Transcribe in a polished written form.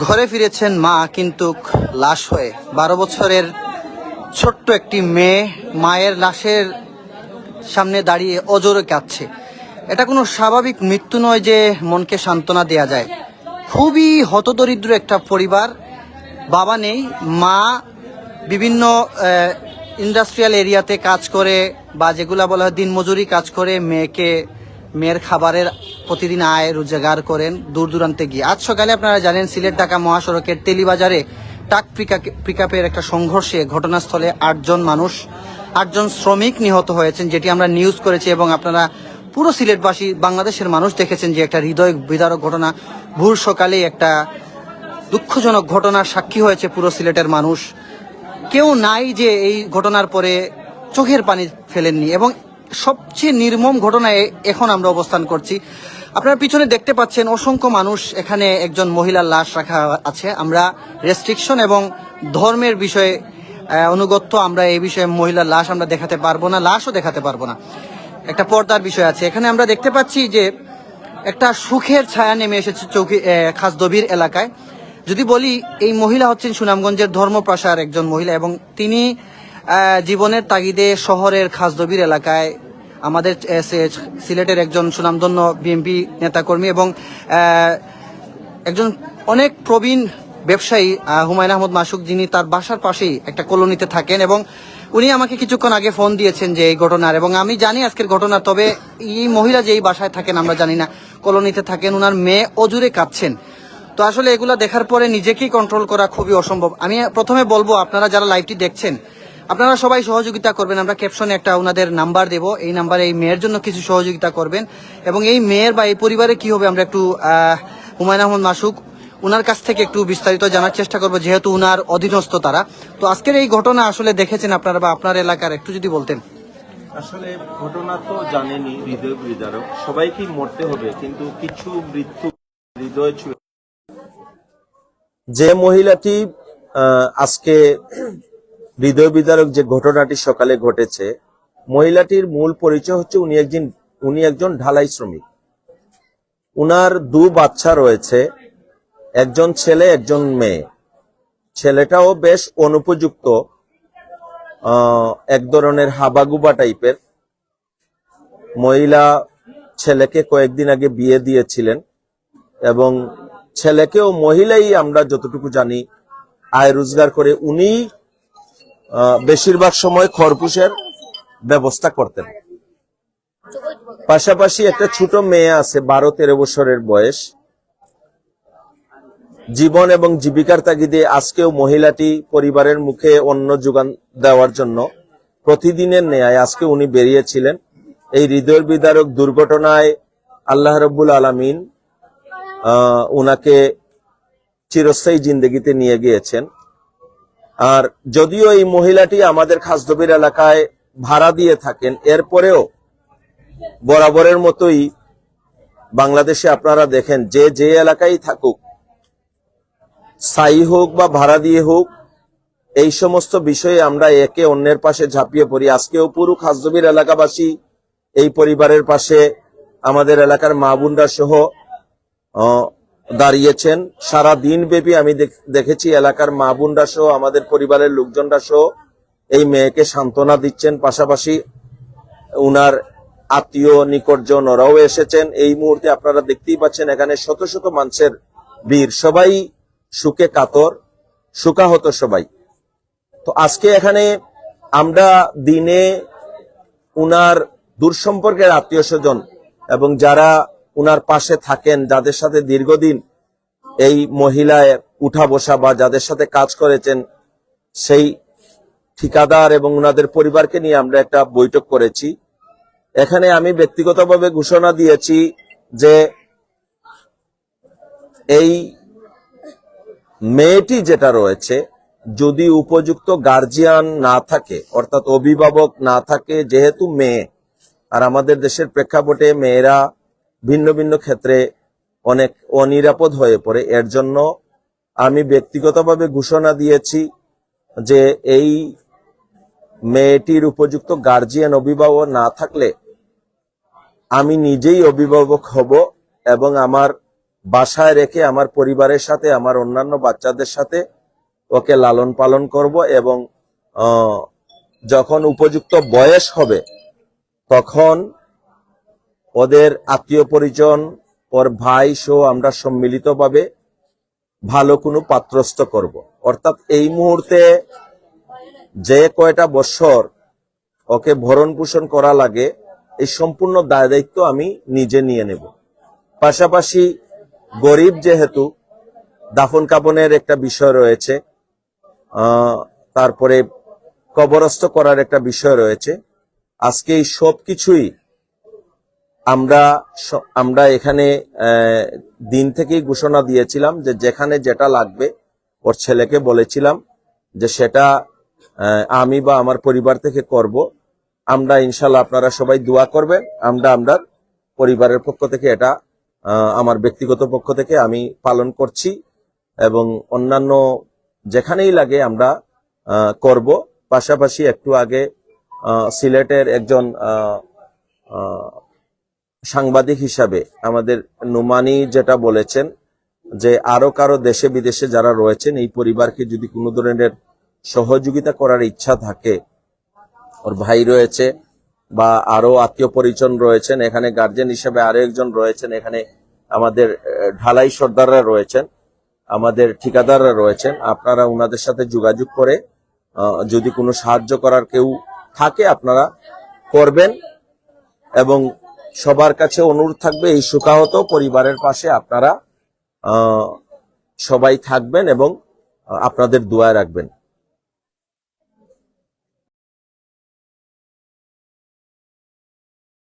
ঘরে ফিরেছেন মা, কিন্তু লাশ হয়ে। 12 বছরের ছোট্ট একটি মেয়ে মায়ের লাশের সামনে দাঁড়িয়ে অজরে কাঁদছে। এটা কোনো স্বাভাবিক মৃত্যু নয় যে মনকে সান্ত্বনা দেয়া যায়। খুবই হতদরিদ্র একটা পরিবার, বাবা নেই, মা বিভিন্ন ইন্ডাস্ট্রিয়াল এরিয়াতে কাজ করে বা যেগুলা বলা হয় দিনমজুরি কাজ করে মেয়ের খাবারের প্রতিদিন আয় রোজগার করেন দূর দূরান্তে গিয়ে। আজ সকালে আপনারা জানেন সিলেট ঢাকা মহাসড়কের তেলিবাজারে ট্রাক পিকআপের একটা সংঘর্ষে ঘটনাস্থলে 8জন শ্রমিক নিহত হয়েছেন, যেটি আমরা নিউজ করেছি এবং আপনারা পুরো সিলেটবাসী বাংলাদেশের মানুষ দেখেছেন যে একটা হৃদয় বিদারক ঘটনা। ভোর সকালে একটা দুঃখজনক ঘটনার সাক্ষী হয়েছে পুরো সিলেটের মানুষ। কেউ নাই যে এই ঘটনার পরে চোখের পানি ফেলেননি, এবং সবচেয়ে নির্মম ঘটনায় এখন আমরা অবস্থান করছি। আপনারা পিছনে দেখতে পাচ্ছেন অসংখ্য মানুষ, এখানে একজন মহিলার লাশ রাখা আছে। আমরা রেস্ট্রিকশন এবং ধর্মের বিষয়ে অনুগত্য, আমরা এই বিষয়ে মহিলার লাশ আমরা দেখাতে পারবো না, লাশও দেখাতে পারবো না, একটা পর্দার বিষয় আছে। এখানে আমরা দেখতে পাচ্ছি যে একটা সুখের ছায়া নেমে এসেছে খাসদবির এলাকায়। যদি বলি, এই মহিলা হচ্ছেন সুনামগঞ্জের ধর্মপ্রসার একজন মহিলা, এবং তিনি জীবনের তাগিদে শহরের খাসদবির এলাকায় আমাদের সিলেটের একজন সুনামধন্য বিএনপি নেতাকর্মী এবং একজন অনেক প্রবীণ ব্যবসায়ী হুমায়ুন আহমদ মাসুক, যিনি তার বাসার পাশেই একটা কলোনিতে থাকেন, এবং উনি আমাকে কিছুক্ষণ আগে ফোন দিয়েছেন যে এই ঘটনার, এবং আমি জানি আজকের ঘটনা। তবে এই মহিলা যে এই বাসায় থাকেন আমরা জানি না, কলোনিতে থাকেন, ওনার মেয়ে অজুরে কাঁদছেন। তো আসলে এগুলা দেখার পরে নিজেকেই কন্ট্রোল করা খুবই অসম্ভব। আমি প্রথমে বলবো, আপনারা যারা লাইভটি দেখছেন আপনারা সবাই সহযোগিতা করবেন। আমরা ক্যাপশনে একটা ওনাদের নাম্বার দেব, এই নাম্বারে এই মেয়ের জন্য কিছু সহযোগিতা করবেন, এবং এই মেয়ের বা এই পরিবারে কি হবে আমরা একটু হুমায়ুন আহমদ মাসুক উনার কাছ থেকে একটু বিস্তারিত জানার চেষ্টা করবো, যেহেতু উনার অধীনস্থ তারা। তো আজকের এই ঘটনা আসলে দেখেছেন আপনারা বা আপনার এলাকার, একটু যদি বলতেন। আসলে ঘটনা তো জানেনি, হৃদয় বিদারক, সবাইকেই মরতে হবে, কিন্তু কিছু মৃত্যু হৃদয় ছুঁয়ে। যে মহিলাটি আজকে হৃদয় বিদারক যে ঘটনাটি সকালে ঘটেছে, মহিলাটির মূল পরিচয় হচ্ছে উনি একজন ঢালাই শ্রমিক। উনার 2 বাচ্চা রয়েছে, একজন ছেলে একজন মেয়ে। ছেলেটাও বেশ অনুপযুক্ত, এক ধরনের হাবাগুবা টাইপের মহিলা। ছেলেকে কয়েকদিন আগে বিয়ে দিয়েছিলেন, এবং ছেলেকেও মহিলাই, আমরা যতটুকু জানি, আয় রোজগার করে উনি বেশিরভাগ সময় খরপুশের ব্যবস্থা করতেন। পাশাপাশি একটা ছোট মেয়ে আছে 12-13 বছরের বয়স। জীবন এবং জীবিকার তাগিদে আজকেও মহিলাটি পরিবারের মুখে অন্ন যোগান দেওয়ার জন্য প্রতিদিনের ন্যায় আজকে উনি বেরিয়েছিলেন। এই হৃদয় বিদারক দুর্ঘটনায় আল্লাহ রাব্বুল আলামিন উনাকে চিরস্থায়ী জিন্দেগিতে নিয়ে গিয়েছেন। আর যদিও এই মহিলাটি আমাদের খাসদবির এলাকায় ভাড়া দিয়ে থাকেন, এরপরেও বরাবরের মতোই বাংলাদেশে আপনারা দেখেন যে এলাকায় থাকুক, স্থায়ী হোক বা ভাড়া দিয়ে হোক, এই সমস্ত বিষয়ে আমরা একে অন্যের পাশে ঝাঁপিয়ে পড়ি। আজকেও পুরো খাসদবির এলাকাবাসী এই পরিবারের পাশে, আমাদের এলাকার মা বোনরা সহ দাঁড়িয়েছেন। সারা দিন ব্যাপী আমি দেখেছি এলাকার মা বোনরা সহ আমাদের পরিবারের লোকজনরা সহ এই মেয়েকে সান্ত্বনা দিচ্ছেন। পাশাপাশি উনার আত্মীয় নিকটজন ওরাও এসেছেন। এই মুহূর্তে আপনারা দেখতেই পাচ্ছেন এখানে শত শত মানুষের ভিড়, সবাই সুখে কাতর, শোকাহত সবাই। তো আজকে এখানে আমরা দিনে উনার দূর সম্পর্কের আত্মীয় স্বজন এবং যারা উনার পাশে থাকেন, যাদের সাথে দীর্ঘদিন এই মহিলায় উঠা বসা বা যাদের সাথে কাজ করেছেন, সেই ঠিকাদার এবং উনাদের পরিবারকে নিয়ে আমরা একটা বৈঠক করেছি। এখানে আমি ব্যক্তিগতভাবে ঘোষণা দিয়েছি যে এই মেয়েটি যেটা রয়েছে, যদি উপযুক্ত গার্জিয়ান না থাকে, অর্থাৎ অভিভাবক না থাকে, যেহেতু মেয়ে, আর আমাদের দেশের প্রেক্ষাপটে মেয়েরা ভিন্ন ভিন্ন ক্ষেত্রে অনেক অনিরাপদ হয়ে পড়ে, এর জন্য আমি ব্যক্তিগতভাবে ঘোষণা দিয়েছি যে এই মেয়েটির উপযুক্ত গার্জিয়ান অভিভাবক না থাকলে আমি নিজেই অভিভাবক হব এবং আমার বাসায় রেখে আমার পরিবারের সাথে, আমার অন্যান্য বাচ্চাদের সাথে ওকে লালন পালন করব এবং যখন উপযুক্ত বয়স হবে তখন ওদের আত্মীয় পরিজন, ওর ভাই সহ আমরা সম্মিলিতভাবে ভালো কোনো পাত্রস্থ করব। অর্থাৎ এই মুহূর্তে যে কয়টা বছর ওকে ভরণ পোষণ করা লাগে এই সম্পূর্ণ দায় দায়িত্ব আমি নিজে নিয়ে নেব। পাশাপাশি গরিব যেহেতু দাফন কাফনের একটা বিষয় রয়েছে, তারপরে কবরস্থ করার একটা বিষয় রয়েছে। আজকে এই সব কিছুই আমরা এখানে দিন থেকেই ঘোষণা দিয়েছিলাম যে যেখানে যেটা লাগবে ওর ছেলেকে বলেছিলাম যে সেটা আমি বা আমার পরিবার থেকে করব। আমরা ইনশাল্লাহ, আপনারা সবাই দোয়া করবেন, আমরা পরিবারের পক্ষ থেকে এটা আমার ব্যক্তিগত পক্ষ থেকে আমি পালন করছি এবং অন্যান্য যেখানেই লাগে আমরা করব। পাশাপাশি একটু আগে সিলেটের একজন সাংবাদিক হিসাবে আমাদের নোমানি যেটা বলেছেন যে আরো কারো দেশে বিদেশে যারা রয়েছেন এই পরিবারকে যদি কোনো ধরনের সহযোগিতা করার ইচ্ছা থাকে, ওর ভাই রয়েছে বা আরো আত্মীয় পরিজন রয়েছেন, এখানে গার্জেন হিসেবে আরো একজন রয়েছেন, এখানে আমাদের ঢালাই সর্দাররা রয়েছেন, আমাদের ঠিকাদাররা রয়েছেন, আপনারা ওনাদের সাথে যোগাযোগ করে যদি কোনো সাহায্য করার কেউ থাকে আপনারা করবেন। এবং সবার কাছে অনুরোধ থাকবে এই শোকাহত পরিবারের পাশে আপনারা সবাই থাকবেন এবং আপনাদের দোয়া রাখবেন।